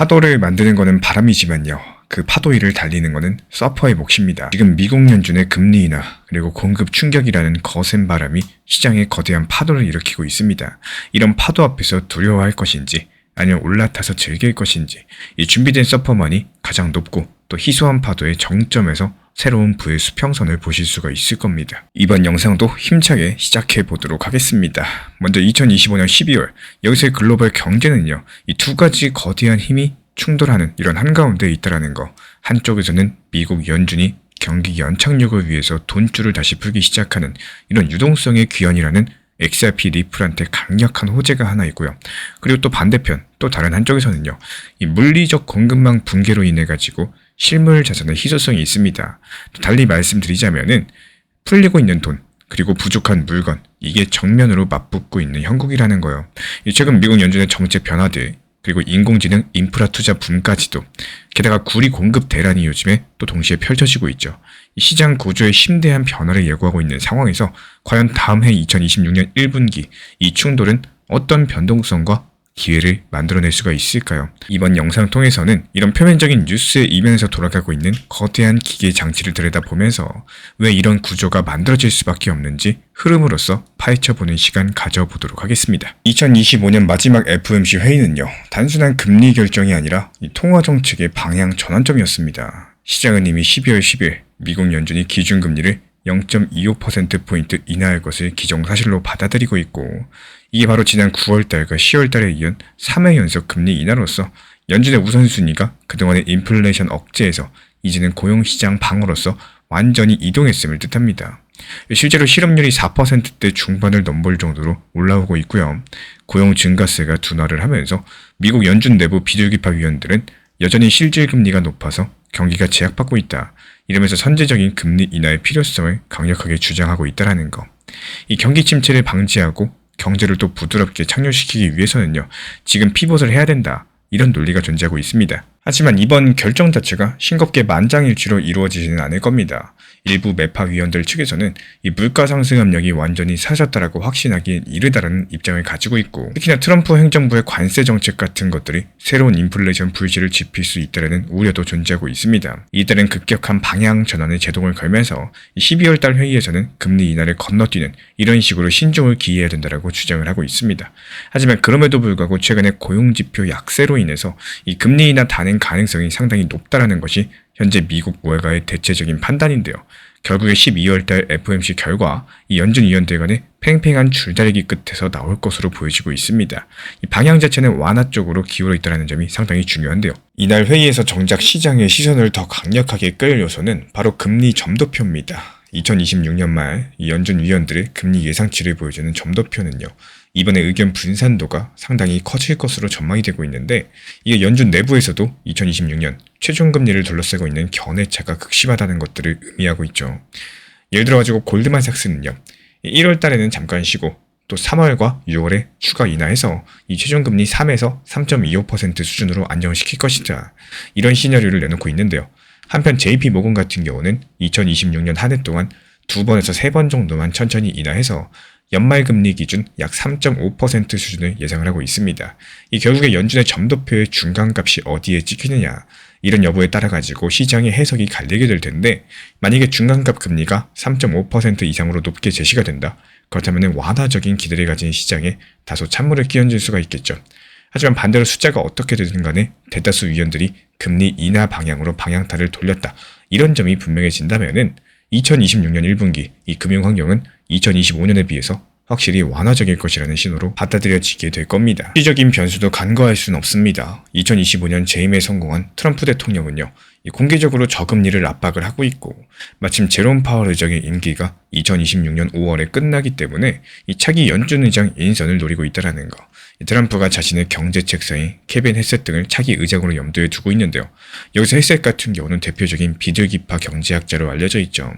파도를 만드는 거는 바람이지만요. 그 파도 위를 달리는 거는 서퍼의 몫입니다. 지금 미국 연준의 금리 인하 그리고 공급 충격이라는 거센 바람이 시장에 거대한 파도를 일으키고 있습니다. 이런 파도 앞에서 두려워할 것인지 아니면 올라타서 즐길 것인지 이 준비된 서퍼만이 가장 높고 또 희소한 파도의 정점에서 새로운 부의 수평선을 보실 수가 있을 겁니다. 이번 영상도 힘차게 시작해 보도록 하겠습니다. 먼저 2025년 12월 여기서의 글로벌 경제는요. 이 두 가지 거대한 힘이 충돌하는 이런 한가운데 있다라는 거. 한쪽에서는 미국 연준이 경기 연착륙을 위해서 돈줄을 다시 풀기 시작하는 이런 유동성의 귀환이라는 XRP 리플한테 강력한 호재가 하나 있고요. 그리고 또 반대편 또 다른 한쪽에서는요. 이 물리적 공급망 붕괴로 인해 가지고 실물 자산의 희소성이 있습니다. 달리 말씀드리자면은 풀리고 있는 돈 그리고 부족한 물건 이게 정면으로 맞붙고 있는 형국이라는 거예요. 최근 미국 연준의 정책 변화들 그리고 인공지능 인프라 투자 붐까지도 게다가 구리 공급 대란이 요즘에 또 동시에 펼쳐지고 있죠. 이 시장 구조에 심대한 변화를 예고하고 있는 상황에서 과연 다음 해 2026년 1분기 이 충돌은 어떤 변동성과 기회를 만들어낼 수가 있을까요? 이번 영상 통해서는 이런 표면적인 뉴스의 이면에서 돌아가고 있는 거대한 기계 장치를 들여다보면서 왜 이런 구조가 만들어질 수밖에 없는지 흐름으로서 파헤쳐보는 시간 가져보도록 하겠습니다. 2025년 마지막 FOMC 회의는요. 단순한 금리 결정이 아니라 이 통화정책의 방향 전환점이었습니다. 시장은 이미 12월 10일 미국 연준이 기준금리를 0.25%포인트 인하할 것을 기정사실로 받아들이고 있고 이게 바로 지난 9월달과 10월달에 이은 3회 연속 금리 인하로서 연준의 우선순위가 그동안의 인플레이션 억제에서 이제는 고용시장 방어로서 완전히 이동했음을 뜻합니다. 실제로 실업률이 4%대 중반을 넘볼 정도로 올라오고 있고요. 고용 증가세가 둔화를 하면서 미국 연준 내부 비둘기파 위원들은 여전히 실질금리가 높아서 경기가 제약받고 있다. 이러면서 선제적인 금리 인하의 필요성을 강력하게 주장하고 있다는 거. 이 경기 침체를 방지하고 경제를 또 부드럽게 착륙시키기 위해서는요. 지금 피봇을 해야 된다. 이런 논리가 존재하고 있습니다. 하지만 이번 결정 자체가 싱겁게 만장일치로 이루어지지는 않을 겁니다. 일부 매파 위원들 측에서는 이 물가 상승 압력이 완전히 사라졌다라고 확신하기엔 이르다라는 입장을 가지고 있고 특히나 트럼프 행정부의 관세 정책 같은 것들이 새로운 인플레이션 불씨를 지필 수 있다는 우려도 존재하고 있습니다. 이들은 급격한 방향 전환에 제동을 걸면서 12월 달 회의에서는 금리 인하를 건너뛰는 이런 식으로 신중을 기해야 된다라고 주장을 하고 있습니다. 하지만 그럼에도 불구하고 최근에 고용지표 약세로 인해서 이 금리 인하 단행 가능성이 상당히 높다라는 것이 현재 미국 월가의 대체적인 판단인데요. 결국에 12월달 FOMC 결과 이 연준 위원들 간의 팽팽한 줄다리기 끝에서 나올 것으로 보여지고 있습니다. 이 방향 자체는 완화 쪽으로 기울어 있다는 점이 상당히 중요한데요. 이날 회의에서 정작 시장의 시선을 더 강력하게 끌 요소는 바로 금리 점도표입니다. 2026년 말 이 연준 위원들의 금리 예상치를 보여주는 점도표는요. 이번에 의견 분산도가 상당히 커질 것으로 전망이 되고 있는데 이게 연준 내부에서도 2026년 최종금리를 둘러싸고 있는 견해차가 극심하다는 것들을 의미하고 있죠. 예를 들어가지고 골드만삭스는요. 1월 달에는 잠깐 쉬고 또 3월과 6월에 추가 인하해서 이 최종금리 3에서 3.25% 수준으로 안정시킬 것이다. 이런 시나리오를 내놓고 있는데요. 한편 JP모건 같은 경우는 2026년 한 해 동안 2번에서 3번 정도만 천천히 인하해서 연말금리 기준 약 3.5% 수준을 예상을 하고 있습니다. 이 결국에 연준의 점도표의 중간값이 어디에 찍히느냐 이런 여부에 따라 가지고 시장의 해석이 갈리게 될 텐데 만약에 중간값 금리가 3.5% 이상으로 높게 제시가 된다. 그렇다면 완화적인 기대를 가진 시장에 다소 찬물을 끼얹을 수가 있겠죠. 하지만 반대로 숫자가 어떻게 되든 간에 대다수 위원들이 금리 인하 방향으로 방향타를 돌렸다. 이런 점이 분명해진다면은 2026년 1분기 이 금융환경은 2025년에 비해서 확실히 완화적일 것이라는 신호로 받아들여지게 될 겁니다. 시적인 변수도 간과할 수는 없습니다. 2025년 재임에 성공한 트럼프 대통령은요. 공개적으로 저금리를 압박을 하고 있고 마침 제롬 파월 의장의 임기가 2026년 5월에 끝나기 때문에 이 차기 연준 의장 인선을 노리고 있다는 거. 트럼프가 자신의 경제 책상인 케빈 헤셋 등을 차기 의장으로 염두에 두고 있는데요. 여기서 헤셋 같은 경우는 대표적인 비둘기파 경제학자로 알려져 있죠.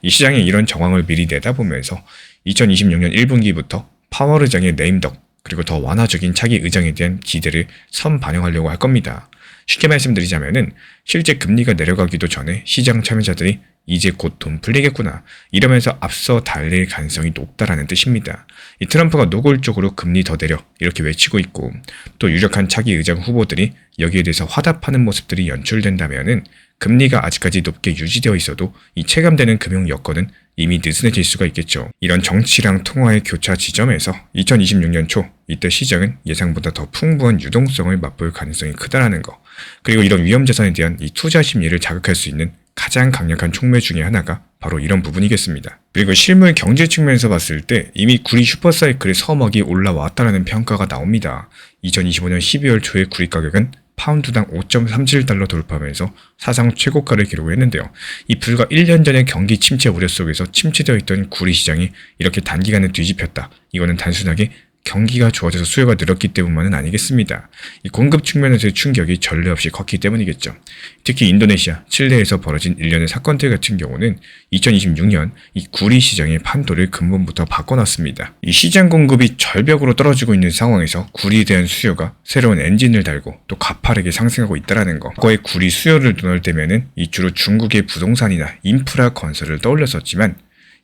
이 시장의 이런 정황을 미리 내다보면서 2026년 1분기부터 파월 의장의 레임덕 그리고 더 완화적인 차기 의장에 대한 기대를 선반영하려고 할 겁니다. 쉽게 말씀드리자면은 실제 금리가 내려가기도 전에 시장 참여자들이 이제 곧 돈 풀리겠구나 이러면서 앞서 달릴 가능성이 높다라는 뜻입니다. 이 트럼프가 노골적으로 금리 더 내려 이렇게 외치고 있고 또 유력한 차기 의장 후보들이 여기에 대해서 화답하는 모습들이 연출된다면은 금리가 아직까지 높게 유지되어 있어도 이 체감되는 금융 여건은 이미 느슨해질 수가 있겠죠. 이런 정치랑 통화의 교차 지점에서 2026년 초 이때 시장은 예상보다 더 풍부한 유동성을 맛볼 가능성이 크다라는 거. 그리고 이런 위험 자산에 대한 이 투자 심리를 자극할 수 있는 가장 강력한 촉매 중에 하나가 바로 이런 부분이겠습니다. 그리고 실물 경제 측면에서 봤을 때 이미 구리 슈퍼사이클의 서먹이 올라왔다라는 평가가 나옵니다. 2025년 12월 초에 구리 가격은 파운드당 5.37달러 돌파하면서 사상 최고가를 기록했는데요. 이 불과 1년 전의 경기 침체 우려 속에서 침체되어 있던 구리 시장이 이렇게 단기간에 뒤집혔다. 이거는 단순하게 경기가 좋아져서 수요가 늘었기 때문만은 아니겠습니다. 이 공급 측면에서의 충격이 전례 없이 컸기 때문이겠죠. 특히 인도네시아, 칠레에서 벌어진 일련의 사건들 같은 경우는 2026년 이 구리 시장의 판도를 근본부터 바꿔놨습니다. 이 시장 공급이 절벽으로 떨어지고 있는 상황에서 구리에 대한 수요가 새로운 엔진을 달고 또 가파르게 상승하고 있다는 거. 과거의 구리 수요를 눈을 떼면은 이 주로 중국의 부동산이나 인프라 건설을 떠올렸었지만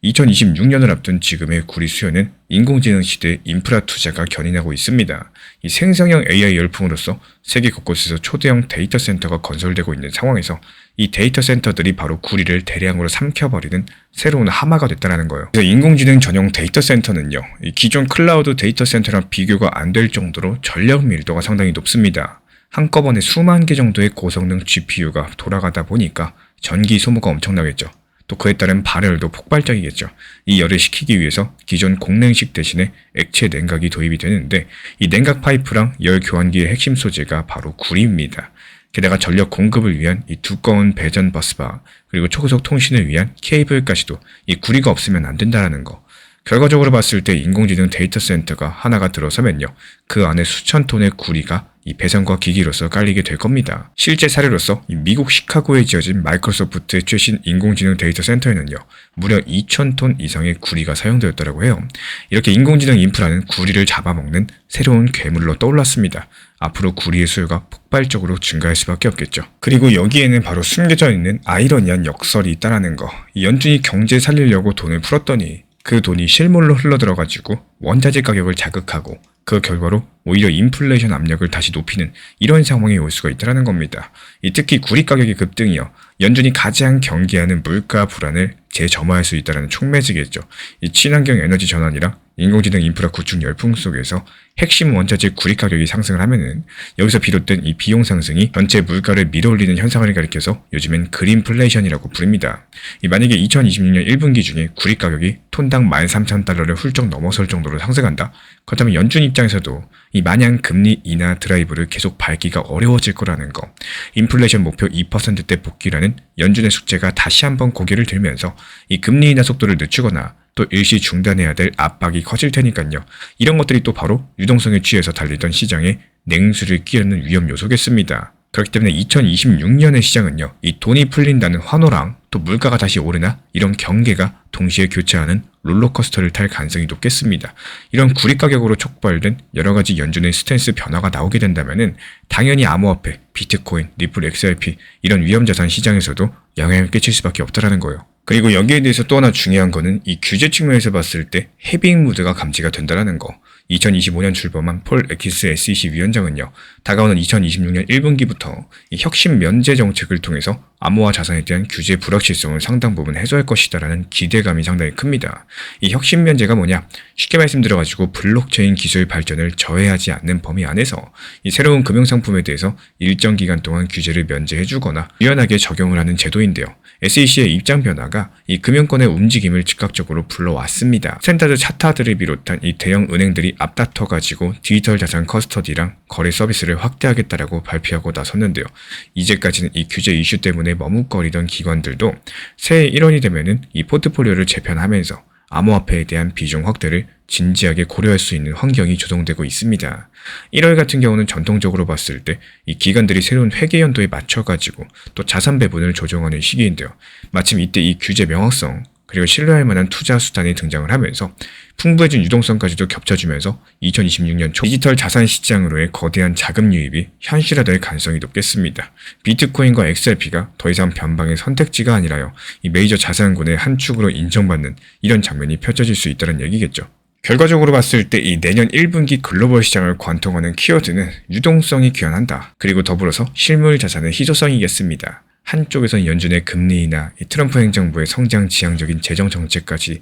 2026년을 앞둔 지금의 구리 수요는 인공지능 시대의 인프라 투자가 견인하고 있습니다. 이 생성형 AI 열풍으로서 세계 곳곳에서 초대형 데이터 센터가 건설되고 있는 상황에서 이 데이터 센터들이 바로 구리를 대량으로 삼켜버리는 새로운 하마가 됐다는 거예요. 그래서 인공지능 전용 데이터 센터는요, 이 기존 클라우드 데이터 센터랑 비교가 안 될 정도로 전력 밀도가 상당히 높습니다. 한꺼번에 수만 개 정도의 고성능 GPU가 돌아가다 보니까 전기 소모가 엄청나겠죠. 또 그에 따른 발열도 폭발적이겠죠. 이 열을 식히기 위해서 기존 공냉식 대신에 액체 냉각이 도입이 되는데 이 냉각 파이프랑 열 교환기의 핵심 소재가 바로 구리입니다. 게다가 전력 공급을 위한 이 두꺼운 배전 버스바 그리고 초고속 통신을 위한 케이블까지도 이 구리가 없으면 안 된다는 거. 결과적으로 봤을 때 인공지능 데이터 센터가 하나가 들어서면요. 그 안에 수천 톤의 구리가 이 배선과 기기로서 깔리게 될 겁니다. 실제 사례로서 미국 시카고에 지어진 마이크로소프트의 최신 인공지능 데이터 센터에는요. 무려 2,000톤 이상의 구리가 사용되었다고 해요. 이렇게 인공지능 인프라는 구리를 잡아먹는 새로운 괴물로 떠올랐습니다. 앞으로 구리의 수요가 폭발적으로 증가할 수밖에 없겠죠. 그리고 여기에는 바로 숨겨져 있는 아이러니한 역설이 있다는 거. 이 연준이 경제 살리려고 돈을 풀었더니 그 돈이 실물로 흘러들어가지고 원자재 가격을 자극하고 그 결과로 오히려 인플레이션 압력을 다시 높이는 이런 상황이 올 수가 있다는 겁니다. 특히 구리 가격의 급등이요. 연준이 가장 경계하는 물가 불안을 재점화할 수 있다는 촉매지겠죠. 이 친환경 에너지 전환이랑 인공지능 인프라 구축 열풍 속에서 핵심 원자재 구리 가격이 상승을 하면은 여기서 비롯된 이 비용 상승이 전체 물가를 밀어올리는 현상을 가리켜서 요즘엔 그린플레이션이라고 부릅니다. 만약에 2026년 1분기 중에 구리 가격이 톤당 13,000달러를 훌쩍 넘어설 정도로 상승한다? 그렇다면 연준 입장에서도 이 마냥 금리 인하 드라이브를 계속 밟기가 어려워질 거라는 거. 인플레이션 목표 2%대 복귀라는 연준의 숙제가 다시 한번 고개를 들면서 이 금리 인하 속도를 늦추거나 또 일시 중단해야 될 압박이 커질 테니까요. 이런 것들이 또 바로 유동성에 취해서 달리던 시장에 냉수를 끼얹는 위험 요소겠습니다. 그렇기 때문에 2026년의 시장은요. 이 돈이 풀린다는 환호랑 또 물가가 다시 오르나 이런 경계가 동시에 교차하는 롤러코스터를 탈 가능성이 높겠습니다. 이런 구리 가격으로 촉발된 여러 가지 연준의 스탠스 변화가 나오게 된다면은 당연히 암호화폐, 비트코인, 리플 XRP 이런 위험자산 시장에서도 영향을 끼칠 수밖에 없다라는 거예요. 그리고 여기에 대해서 또 하나 중요한 거는 이 규제 측면에서 봤을 때 헤빙 무드가 감지가 된다는 거. 2025년 출범한 폴 애키스 SEC 위원장은요. 다가오는 2026년 1분기부터 이 혁신 면제 정책을 통해서 암호화 자산에 대한 규제 불확실성을 상당 부분 해소할 것이다라는 기대감이 상당히 큽니다. 이 혁신 면제가 뭐냐? 쉽게 말씀드려가지고 블록체인 기술 발전을 저해하지 않는 범위 안에서 이 새로운 금융상품에 대해서 일정 기간 동안 규제를 면제해주거나 유연하게 적용을 하는 제도인데요. SEC의 입장 변화가 이 금융권의 움직임을 즉각적으로 불러왔습니다. 스탠다드 차타들을 비롯한 이 대형 은행들이 앞다퉈가지고 디지털 자산 커스터디랑 거래 서비스를 확대하겠다라고 발표하고 나섰는데요. 이제까지는 이 규제 이슈 때문에 머뭇거리던 기관들도 새해 1월이 되면은 이 포트폴리오를 재편하면서 암호화폐에 대한 비중 확대를 진지하게 고려할 수 있는 환경이 조성되고 있습니다. 1월 같은 경우는 전통적으로 봤을 때 이 기관들이 새로운 회계 연도에 맞춰가지고 또 자산 배분을 조정하는 시기인데요. 마침 이때 이 규제 명확성 그리고 신뢰할 만한 투자 수단이 등장을 하면서 풍부해진 유동성까지도 겹쳐주면서 2026년 초 디지털 자산 시장으로의 거대한 자금 유입이 현실화될 가능성이 높겠습니다. 비트코인과 XRP가 더 이상 변방의 선택지가 아니라요, 이 메이저 자산군의 한 축으로 인정받는 이런 장면이 펼쳐질 수 있다는 얘기겠죠. 결과적으로 봤을 때 이 내년 1분기 글로벌 시장을 관통하는 키워드는 유동성이 귀환한다. 그리고 더불어서 실물 자산의 희소성이겠습니다. 한쪽에선 연준의 금리 인하, 이 트럼프 행정부의 성장 지향적인 재정 정책까지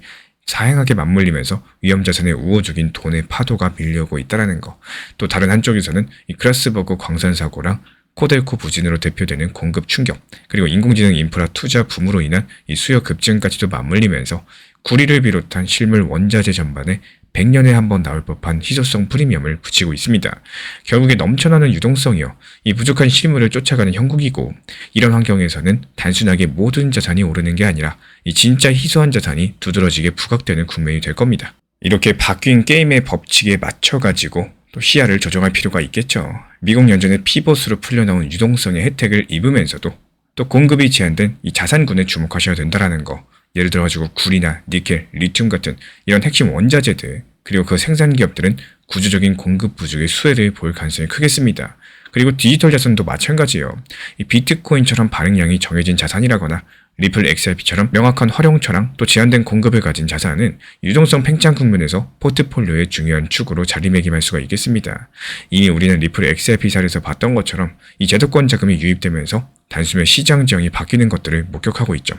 다양하게 맞물리면서 위험자산의 우호적인 돈의 파도가 밀려오고 있다는 거. 또 다른 한쪽에서는 이 크라스버그 광산 사고랑 코델코 부진으로 대표되는 공급 충격, 그리고 인공지능 인프라 투자 붐으로 인한 이 수요 급증까지도 맞물리면서 구리를 비롯한 실물 원자재 전반에 100년에 한 번 나올 법한 희소성 프리미엄을 붙이고 있습니다. 결국에 넘쳐나는 유동성이요, 이 부족한 실물을 쫓아가는 형국이고, 이런 환경에서는 단순하게 모든 자산이 오르는 게 아니라 이 진짜 희소한 자산이 두드러지게 부각되는 국면이 될 겁니다. 이렇게 바뀐 게임의 법칙에 맞춰가지고 또 시야를 조정할 필요가 있겠죠. 미국 연준의 피봇으로 풀려나온 유동성의 혜택을 입으면서도 또 공급이 제한된 이 자산군에 주목하셔야 된다는 거. 예를 들어가지고 구리나 니켈, 리튬 같은 이런 핵심 원자재들, 그리고 그 생산 기업들은 구조적인 공급 부족의 수혜를 볼 가능성이 크겠습니다. 그리고 디지털 자산도 마찬가지예요. 이 비트코인처럼 발행량이 정해진 자산이라거나 리플 XRP처럼 명확한 활용처랑 또 제한된 공급을 가진 자산은 유동성 팽창 국면에서 포트폴리오의 중요한 축으로 자리매김할 수가 있겠습니다. 이미 우리는 리플 XRP 사례에서 봤던 것처럼 이 제도권 자금이 유입되면서 단숨에 시장 지형이 바뀌는 것들을 목격하고 있죠.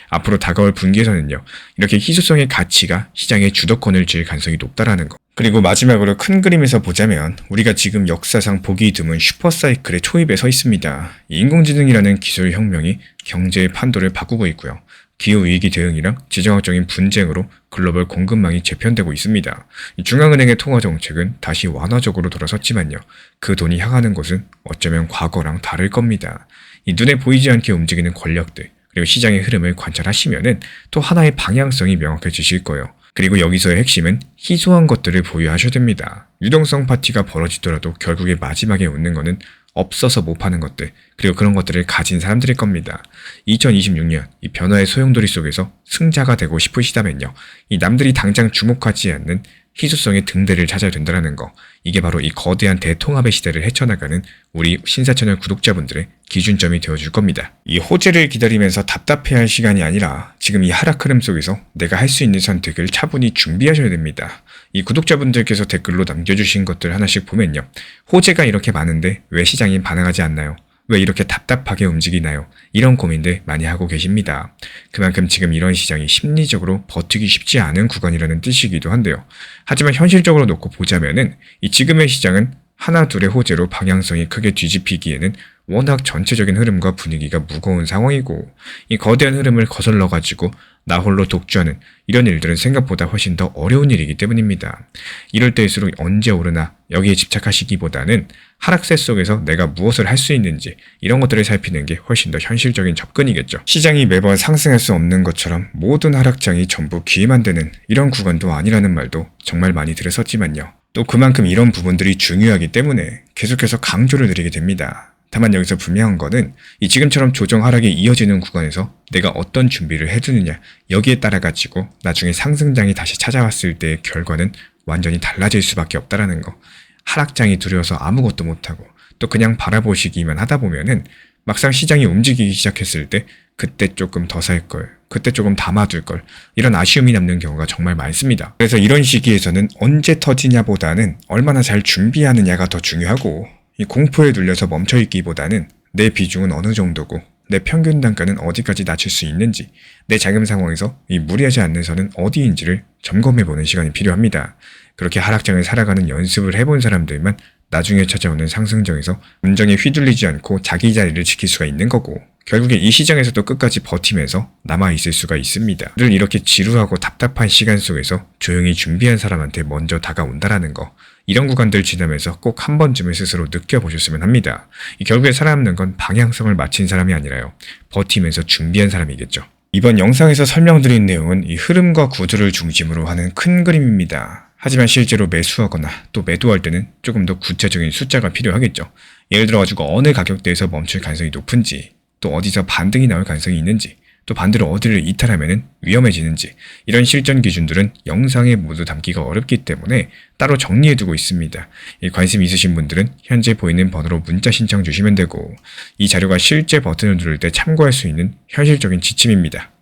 앞으로 다가올 분기에서는요, 이렇게 희소성의 가치가 시장의 주도권을 쥘 가능성이 높다라는 거. 그리고 마지막으로 큰 그림에서 보자면 우리가 지금 역사상 보기 드문 슈퍼사이클의 초입에 서 있습니다. 인공지능이라는 기술 혁명이 경제의 판도를 바꾸고 있고요. 기후위기 대응이랑 지정학적인 분쟁으로 글로벌 공급망이 재편되고 있습니다. 중앙은행의 통화정책은 다시 완화적으로 돌아섰지만요, 그 돈이 향하는 곳은 어쩌면 과거랑 다를 겁니다. 이 눈에 보이지 않게 움직이는 권력들, 그리고 시장의 흐름을 관찰하시면은 또 하나의 방향성이 명확해지실 거예요. 그리고 여기서의 핵심은 희소한 것들을 보유하셔야 됩니다. 유동성 파티가 벌어지더라도 결국에 마지막에 웃는 거는 없어서 못 파는 것들, 그리고 그런 것들을 가진 사람들일 겁니다. 2026년 이 변화의 소용돌이 속에서 승자가 되고 싶으시다면요, 이 남들이 당장 주목하지 않는 희소성의 등대를 찾아야 된다는 거. 이게 바로 이 거대한 대통합의 시대를 헤쳐나가는 우리 신사채널 구독자분들의 기준점이 되어줄 겁니다. 이 호재를 기다리면서 답답해할 시간이 아니라 지금 이 하락 흐름 속에서 내가 할 수 있는 선택을 차분히 준비하셔야 됩니다. 이 구독자분들께서 댓글로 남겨주신 것들 하나씩 보면요, 호재가 이렇게 많은데 왜 시장이 반응하지 않나요? 왜 이렇게 답답하게 움직이나요? 이런 고민들 많이 하고 계십니다. 그만큼 지금 이런 시장이 심리적으로 버티기 쉽지 않은 구간이라는 뜻이기도 한데요. 하지만 현실적으로 놓고 보자면은 이 지금의 시장은 하나 둘의 호재로 방향성이 크게 뒤집히기에는 워낙 전체적인 흐름과 분위기가 무거운 상황이고, 이 거대한 흐름을 거슬러가지고 나 홀로 독주하는 이런 일들은 생각보다 훨씬 더 어려운 일이기 때문입니다. 이럴 때일수록 언제 오르나 여기에 집착하시기보다는 하락세 속에서 내가 무엇을 할 수 있는지 이런 것들을 살피는 게 훨씬 더 현실적인 접근이겠죠. 시장이 매번 상승할 수 없는 것처럼 모든 하락장이 전부 기회만 되는 이런 구간도 아니라는 말도 정말 많이 들었었지만요. 또 그만큼 이런 부분들이 중요하기 때문에 계속해서 강조를 드리게 됩니다. 다만 여기서 분명한 거는 이 지금처럼 조정 하락이 이어지는 구간에서 내가 어떤 준비를 해두느냐, 여기에 따라 가지고 나중에 상승장이 다시 찾아왔을 때의 결과는 완전히 달라질 수밖에 없다라는 거. 하락장이 두려워서 아무것도 못하고 또 그냥 바라보시기만 하다 보면은 막상 시장이 움직이기 시작했을 때 그때 조금 더 살 걸, 그때 조금 담아둘 걸, 이런 아쉬움이 남는 경우가 정말 많습니다. 그래서 이런 시기에서는 언제 터지냐보다는 얼마나 잘 준비하느냐가 더 중요하고, 이 공포에 눌려서 멈춰있기보다는 내 비중은 어느 정도고 내 평균 단가는 어디까지 낮출 수 있는지, 내 자금 상황에서 이 무리하지 않는 선은 어디인지를 점검해보는 시간이 필요합니다. 그렇게 하락장을 살아가는 연습을 해본 사람들만 나중에 찾아오는 상승장에서 감정에 휘둘리지 않고 자기 자리를 지킬 수가 있는 거고, 결국에 이 시장에서도 끝까지 버티면서 남아있을 수가 있습니다. 늘 이렇게 지루하고 답답한 시간 속에서 조용히 준비한 사람한테 먼저 다가온다라는 거, 이런 구간들 지나면서 꼭 한 번쯤은 스스로 느껴보셨으면 합니다. 결국에 살아남는 건 방향성을 맞춘 사람이 아니라요, 버티면서 준비한 사람이겠죠. 이번 영상에서 설명드린 내용은 이 흐름과 구조를 중심으로 하는 큰 그림입니다. 하지만 실제로 매수하거나 또 매도할 때는 조금 더 구체적인 숫자가 필요하겠죠. 예를 들어가지고 어느 가격대에서 멈출 가능성이 높은지, 또 어디서 반등이 나올 가능성이 있는지, 또 반대로 어디를 이탈하면 위험해지는지, 이런 실전 기준들은 영상에 모두 담기가 어렵기 때문에 따로 정리해두고 있습니다. 이 관심 있으신 분들은 현재 보이는 번호로 문자 신청 주시면 되고, 이 자료가 실제 버튼을 누를 때 참고할 수 있는 현실적인 지침입니다.